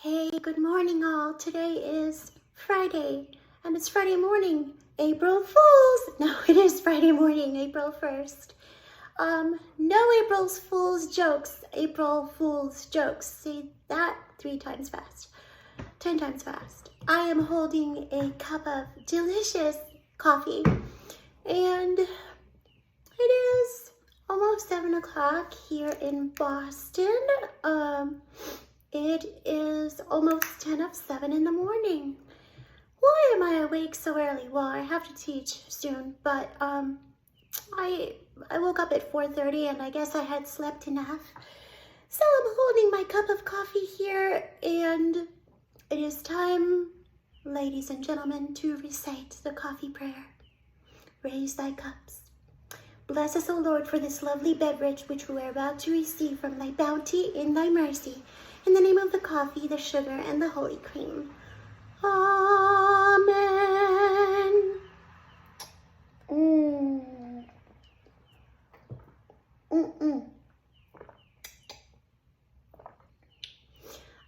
Hey, good morning all. Today is Friday and it's Friday morning, April Fools. No, it is Friday morning, April 1st. No April Fool's jokes, April Fool's jokes. Say that 3 times fast, 10 times fast. I am holding a cup of delicious coffee and it is almost 7 o'clock here in Boston. It is almost 10 of 7 in the morning. Why am I awake so early? Well, I have to teach soon, but I woke up at 4:30 and I guess I had slept enough. So I'm holding my cup of coffee here and it is time, ladies and gentlemen, to recite the coffee prayer. Raise thy cups. Bless us, O Lord, for this lovely beverage which we are about to receive from thy bounty in thy mercy. In the name of the coffee, the sugar, and the holy cream. Amen.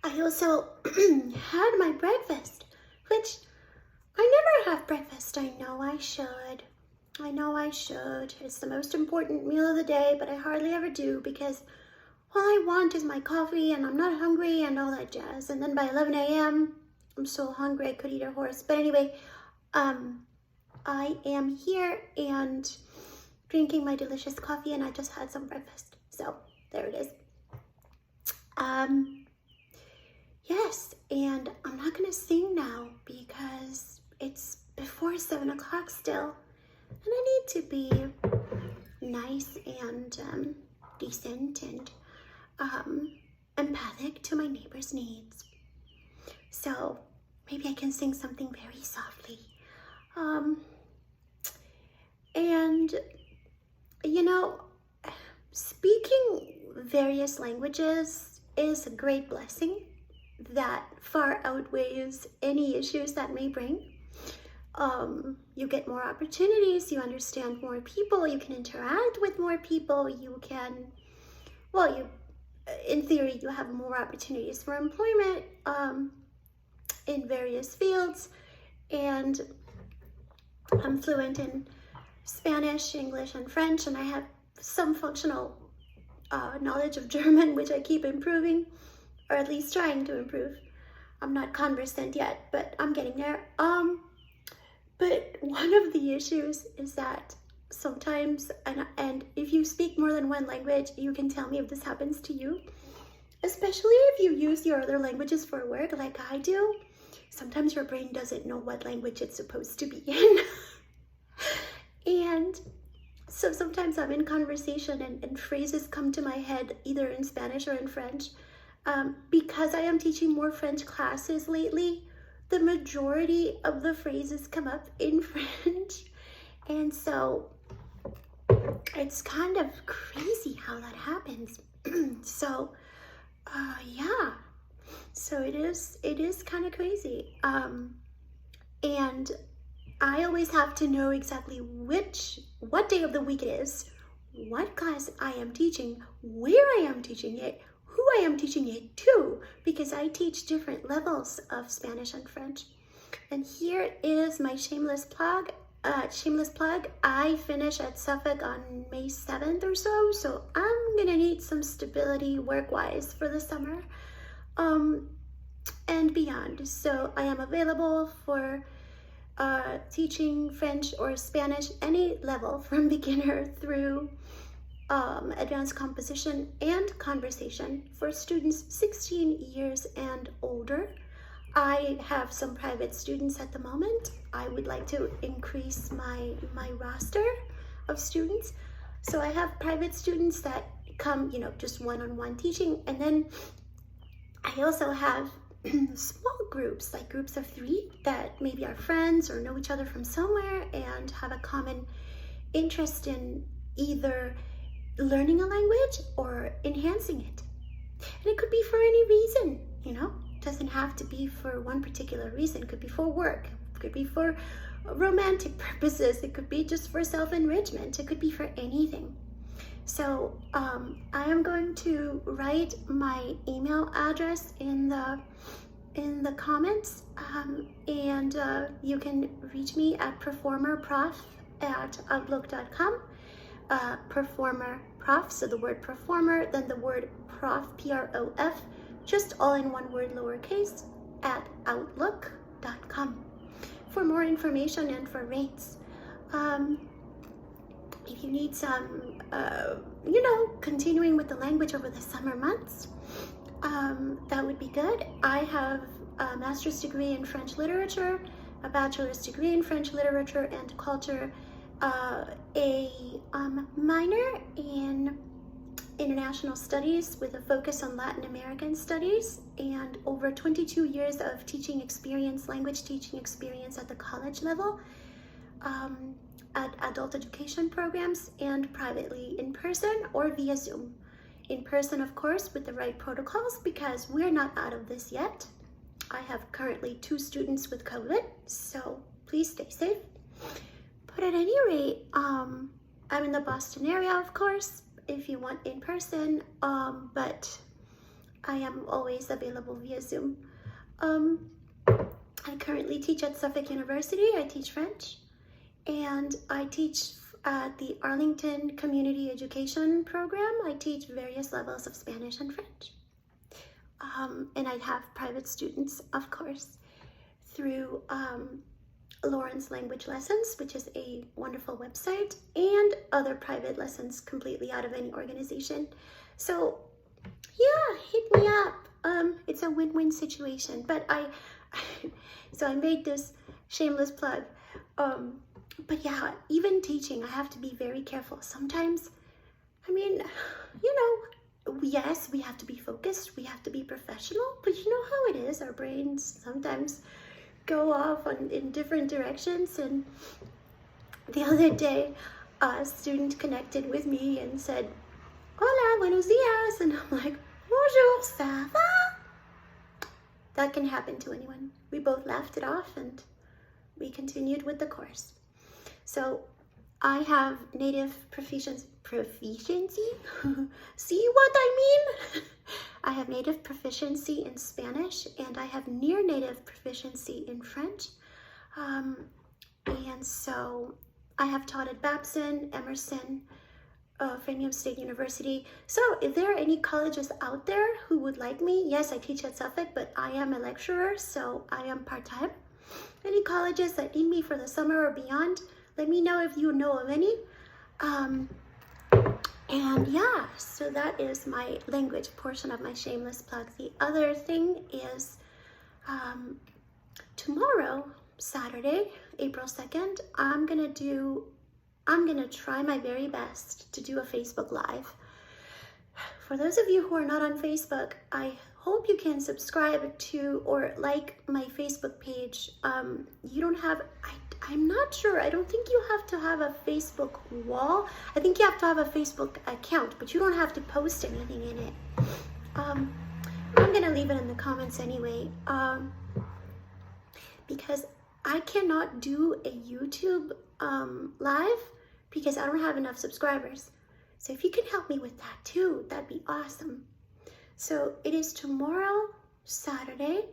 I also had my breakfast, which I never have breakfast. I know I should. It's the most important meal of the day, but I hardly ever do because all I want is my coffee and I'm not hungry and all that jazz. And then by 11 a.m., I'm so hungry I could eat a horse. But anyway, I am here and drinking my delicious coffee and I just had some breakfast. So there it is. Yes, and I'm not going to sing now because it's before 7 o'clock still. And I need to be nice and decent and empathic to my neighbor's needs. So maybe I can sing something very softly. And you know, speaking various languages is a great blessing that far outweighs any issues that may bring. You get more opportunities, you understand more people, you can interact with more people, you can, well, in theory, you have more opportunities for employment in various fields, and I'm fluent in Spanish, English, and French, and I have some functional knowledge of German, which I keep improving, or at least trying to improve. I'm not conversant yet, but I'm getting there. But one of the issues is that sometimes, and if you speak more than one language, you can tell me if this happens to you, especially if you use your other languages for work like I do. Sometimes your brain doesn't know what language it's supposed to be in. And so sometimes I'm in conversation and phrases come to my head either in Spanish or in French. Because I am teaching more French classes lately, the majority of the phrases come up in French. And so it's kind of crazy how that happens. So yeah, so it is kind of crazy. And I always have to know exactly what day of the week it is, what class I am teaching, where I am teaching it, who I am teaching it to, because I teach different levels of Spanish and French. And here is my shameless plug. I finish at Suffolk on May 7th or so I'm gonna need some stability work-wise for the summer and beyond. So I am available for teaching French or Spanish, any level from beginner through advanced composition and conversation for students 16 years and older. I have some private students at the moment. I would like to increase my roster of students. So I have private students that come, just one-on-one teaching. And then I also have small groups, like groups of 3 that maybe are friends or know each other from somewhere and have a common interest in either learning a language or enhancing it. And it could be for any reason, It doesn't have to be for one particular reason. It could be for work, it could be for romantic purposes, it could be just for self-enrichment, it could be for anything. So I am going to write my email address in the comments, and you can reach me at performerprof@outlook.com. Performer prof, so the word performer, then the word prof, P-R-O-F, just all in one word, lowercase, at outlook.com for more information and for rates. If you need some, continuing with the language over the summer months, that would be good. I have a master's degree in French literature, a bachelor's degree in French literature and culture, a minor in international studies with a focus on Latin American studies, and over 22 years of teaching experience, language teaching experience at the college level, at adult education programs, and privately in person or via Zoom. In person, of course, with the right protocols, because we're not out of this yet. I have currently 2 students with COVID, so please stay safe. But at any rate, I'm in the Boston area, of course, if you want in person, but I am always available via Zoom. I currently teach at Suffolk University. I teach French, and I teach at the Arlington Community Education Program. I teach various levels of Spanish and French. And I have private students, of course, through Lauren's Language Lessons, which is a wonderful website, and other private lessons completely out of any organization. So yeah, hit me up. It's a win-win situation. But so I made this shameless plug. But yeah, even teaching, I have to be very careful. Sometimes, yes, we have to be focused, we have to be professional, but you know how it is. Our brains sometimes go off in different directions. And the other day, a student connected with me and said, "Hola, buenos dias," and I'm like, "Bonjour, ça va?" That can happen to anyone. We both laughed it off and we continued with the course. So I have native proficiency. See what I mean? I have native proficiency in Spanish, and I have near native proficiency in French. And so I have taught at Babson, Emerson, Framingham State University. So if there are any colleges out there who would like me, yes, I teach at Suffolk, but I am a lecturer, so I am part-time. Any colleges that need me for the summer or beyond, let me know if you know of any. And yeah, so that is my language portion of my shameless plug. The other thing is tomorrow, Saturday, April 2nd, I'm gonna try my very best to do a Facebook Live. For those of you who are not on Facebook, I hope you can subscribe to or like my Facebook page. You don't have, I'm not sure, I don't think you have to have a Facebook wall. I think you have to have a Facebook account, but you don't have to post anything in it. I'm gonna leave it in the comments anyway, because I cannot do a YouTube live because I don't have enough subscribers. So if you can help me with that too, that'd be awesome. So it is tomorrow, Saturday,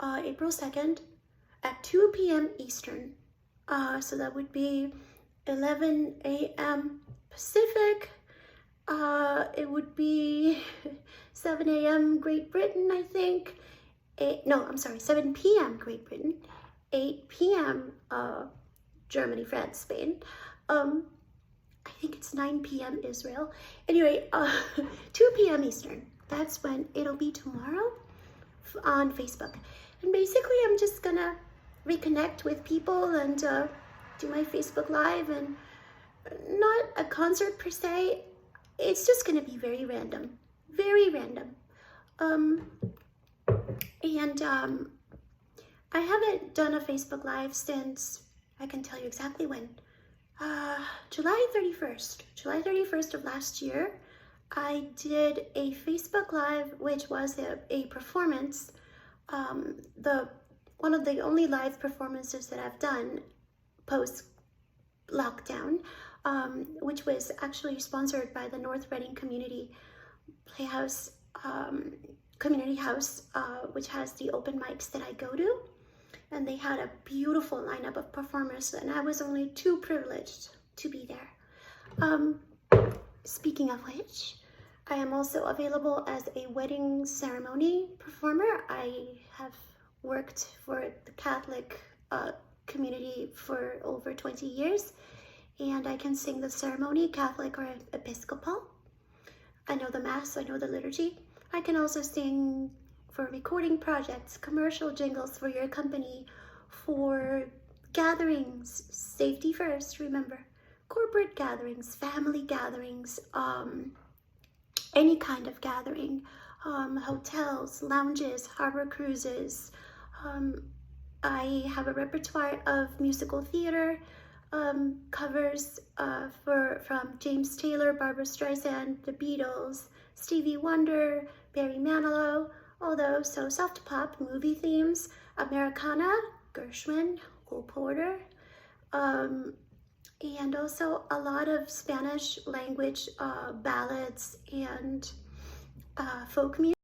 April 2nd, at 2 p.m. Eastern. So that would be 11 a.m. Pacific. It would be 7 a.m. Great Britain, I think. 7 p.m. Great Britain. 8 p.m. Germany, France, Spain. I think it's 9 p.m. Israel. Anyway, 2 p.m. Eastern. That's when it'll be tomorrow on Facebook. And basically, I'm just gonna reconnect with people and do my Facebook Live, and not a concert per se. It's just gonna be very random, very random. I haven't done a Facebook Live since, I can tell you exactly when, July 31st of last year. I did a Facebook Live, which was a performance, one of the only live performances that I've done post-lockdown, which was actually sponsored by the North Reading Playhouse, Community House, which has the open mics that I go to. And they had a beautiful lineup of performers, and I was only too privileged to be there. Speaking of which, I am also available as a wedding ceremony performer. I have worked for the Catholic community for over 20 years, and I can sing the ceremony, Catholic or Episcopal. I know the Mass, I know the liturgy. I can also sing for recording projects, commercial jingles for your company, for gatherings, safety first, remember, corporate gatherings, family gatherings, any kind of gathering, hotels, lounges, harbor cruises. I have a repertoire of musical theater covers from James Taylor, Barbra Streisand, The Beatles, Stevie Wonder, Barry Manilow, all those, so soft pop, movie themes, Americana, Gershwin, Cole Porter, and also a lot of Spanish language ballads and folk music.